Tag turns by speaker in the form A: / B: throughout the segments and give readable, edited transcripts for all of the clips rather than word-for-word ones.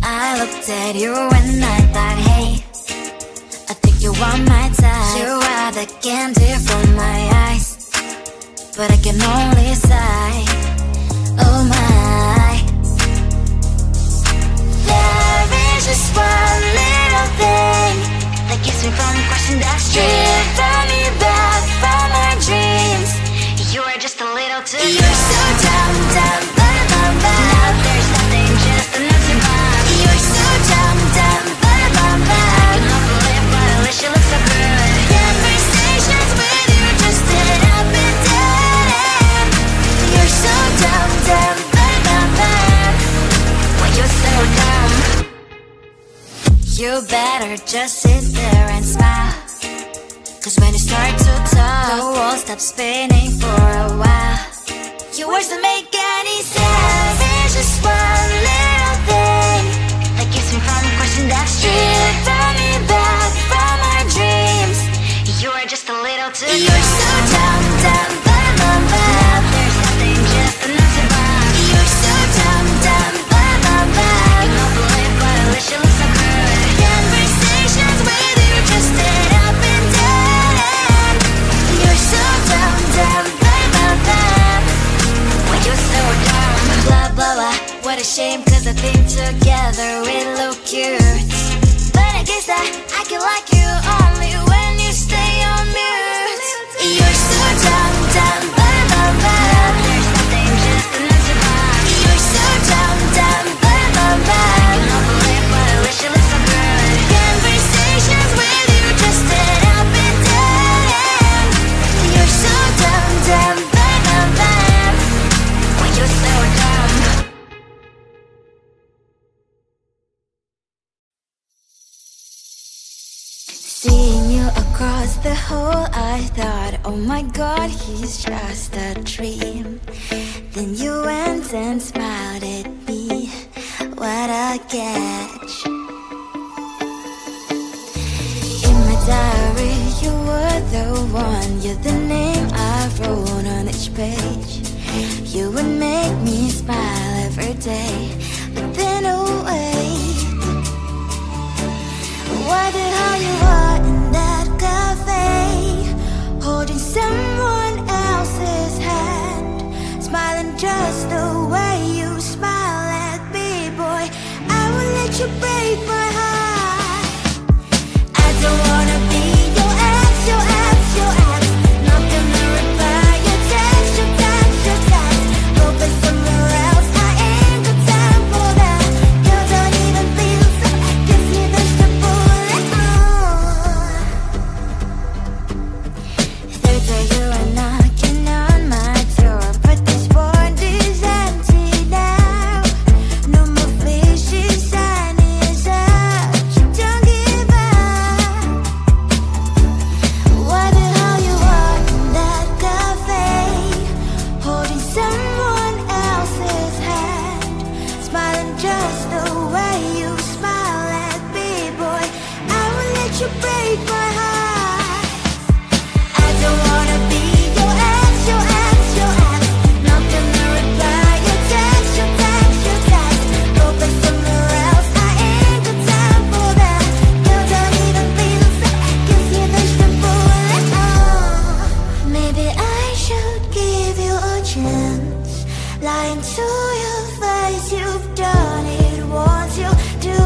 A: I looked at you and I thought, hey, I think you are my type. You are the candy from my eyes, but I can only sigh, oh my. There is just one little thing that keeps me from crossing that street. Drive me back from my dreams. You are just a little too good. You're so dumb, dumb, bum, bum, bum. Now there's nothing, just enough to bomb. You're so dumb, dumb, bum, bum, bum. I cannot believe, but at least you look so good. Conversations with you just sit up and down. You're so dumb, dumb, bum, bum, bum. When you're so dumb, you better just sit there and smile. Cause when you start to talk, the world stops spinning for a while. Your words don't make any sense. There's just one little thing that keeps me from crossing that street. Draw me back from our dreams. You are just a little too good. You're so dumb, dumb, bum, bum, bum. There's nothing, just enough to bomb. You're so dumb, dumb, bum, bum, bum. I cannot believe, but at least you look so good. Conversations with you just sit up and down. You're so dumb, dumb, bum, bum, bum. When you're so dumb. Blah, blah, blah. What a shame, cause I think together we look cute. But I guess that I can like you only when you stay on mute. You're so dumb, dumb, bum, bum, bum. There's nothing, just enough to bomb. You're so dumb, dumb, bum, bum, bum. I cannot believe, but at least you look so good. Conversations with you just sit up and down. You're so dumb, dumb, bum, bum, bum. When you're so dumb. Seeing you across the hall, I thought, oh my god, he's just a dream. Then you went and smiled at me. What a catch. In my diary, you were the one. You're the name I wrote on each page. You would make me smile every day. But then wait, why the hell you are in that cafe, holding someone else's hand, smiling just the way you smile at me, boy. I will let you break my heart. I don't wanna be your ex, your ex, your ex. Not gonna reply your text, your text, your text. Hoping somewhere else, I ain't got time for that. You don't even feel so, gives me the bullet. Third day you are knocking on my door, but this board is empty now. No more fishes, sun is up. Don't give up. Why the hell you are in that cafe, holding someone else's hand, smiling just the way you smile at me, boy. I will let you break my heart. I don't wanna be your ex, your ex, your ex. Not gonna reply your text, your text, your text. Hoping somewhere else, I ain't got time for that. You don't even feel so, gives you the bullet. Maybe I should give you a chance. Lying to your face, you've done it once, you do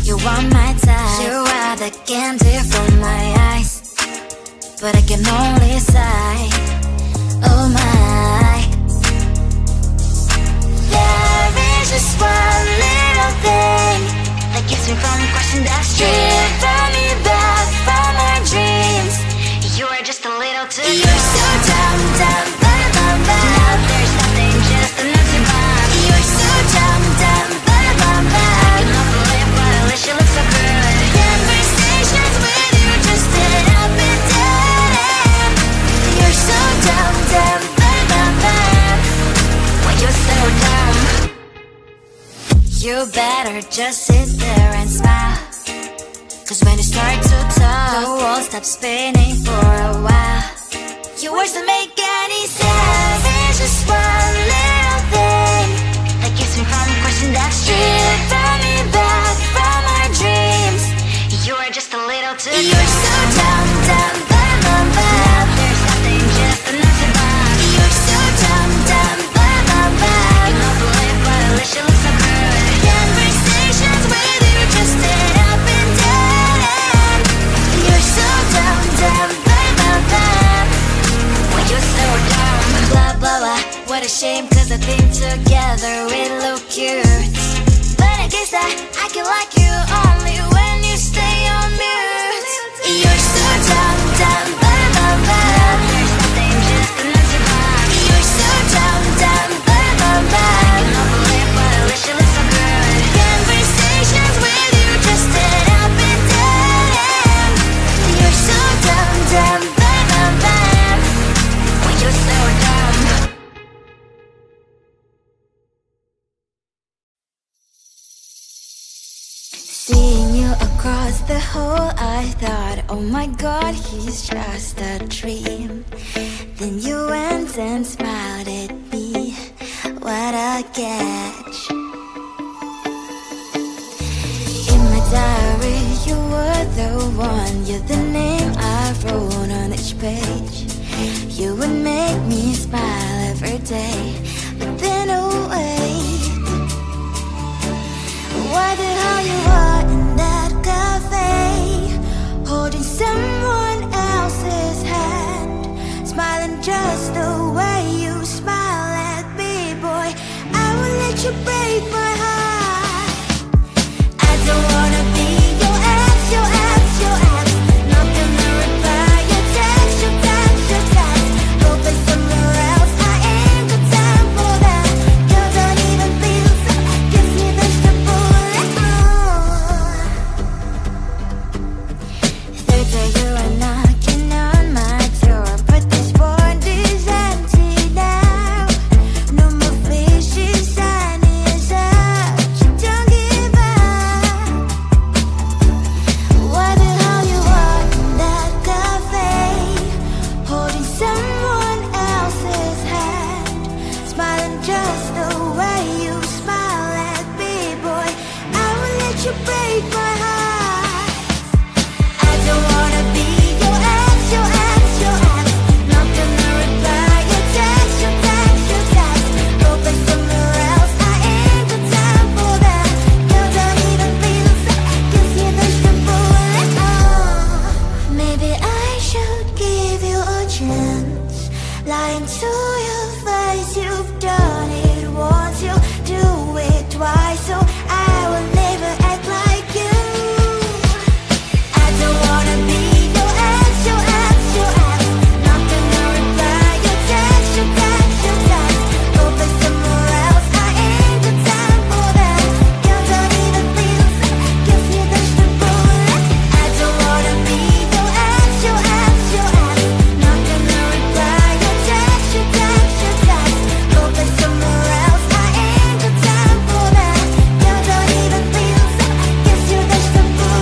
A: You are my type. You are the candy from my eyes, but I can only sigh. Oh my. There is just one little thing that keeps me from crossing that street. Drive me back from my dreams. You are just a little too good. You're so dumb, dumb, bum, bum, bum. Now there's nothing, just an empty bomb. You're so dumb, dumb, bum, bum, bum. I cannot believe but at least you look so good. Conversations with you just end up in dead end. You're so dumb, dumb, bum, bum, bum. When you're so dumb, you better just sit there and smile. Cause when you start to talk, the world stops spinning for a while. Your words don't make any sense. There's just one little thing that keeps me from crossing that street. Drive me back from our dreams. You are just a little too good. You're so dumb, dumb, bum, bum, bum. There's nothing, just an empty bomb. You're so dumb, dumb, bum, bum, bum. I cannot believe but at least you look so good. Conversations with you just end up in dead end. You're so dumb, dumb, bum, bum, bum. When you're so dumb. Blah, blah, blah. What a shame, cause I think together we look cute. But I guess that I can like you only when you stay on mute. You're so dumb, dumb, bum, bum, bum. There's nothing, just an empty bomb. You're so dumb, dumb, bum, bum, bum. I cannot believe but at least you look so good. Conversations with you just end up in dead end. You're so dumb, dumb, bum, bum, bum. When you're so dumb. Seeing you across the hall, I thought, oh my god, he's just a dream. Then you went and smiled at me. What a catch. In my diary, you were the one. You're the name I wrote on each page. You would make me smile every day. But then, oh wait, why the hell you are in that cafe, holding someone else's hand, smiling just the way you smile at me, boy. I will let you break my heart. I don't wanna be your ex, your ex, your ex. Not gonna reply your text, your text, your text. Go play somewhere else, I ain't got time for that. You don't even feel so, gives me vegetable. Third day you are knocking on my door, but this board is empty now. No more fishes, sun is out. You don't give up. What the hell you are in that cafe, holding someone else's hand, smiling just the way you smile at me, boy. I will let you break my heart. I don't wanna be your ex, your ex, your ex. Not gonna reply your text, your text, your text. Go play somewhere else, I ain't got time for that. You don't even feel so, gives you vegetable. Maybe I should give you a chance. Lying to your face, you've done it once, you do it twice, so I will never act like you. I don't wanna be your ex, your ex, your ex. Not gonna reply your text, your text, your text. Go play somewhere else, I ain't got time for that. You don't even feel so, gives you vegetable. I don't wanna be your ex, your ex, your ex. Not gonna reply your text, your text, your text. Go play somewhere else, I ain't got time for that. You don't even feel so, gives you vegetable.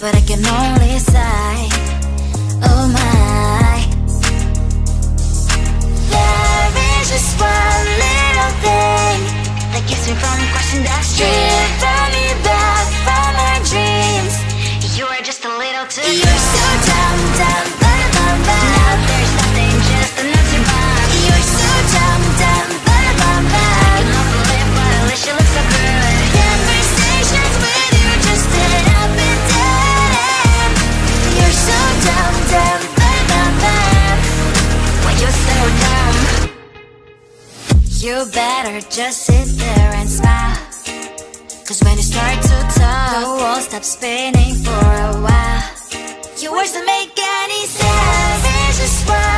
A: but I can only sigh. Oh my. There is just one little thing that keeps me from crossing that street. Drive me back from my dreams. You are just a little too close. You're so dumb, dumb, but now there's nothing, just enough to bomb. You're so dumb, dumb, but I can love to live, but at least you look so good. Conversations with you just end up in dead end. You're so dumb, dumb, but why you're so dumb. You better just sit there and smile, 'cause when you start to talk, the world stops spinning for a while. Your words don't make any sense. It's just one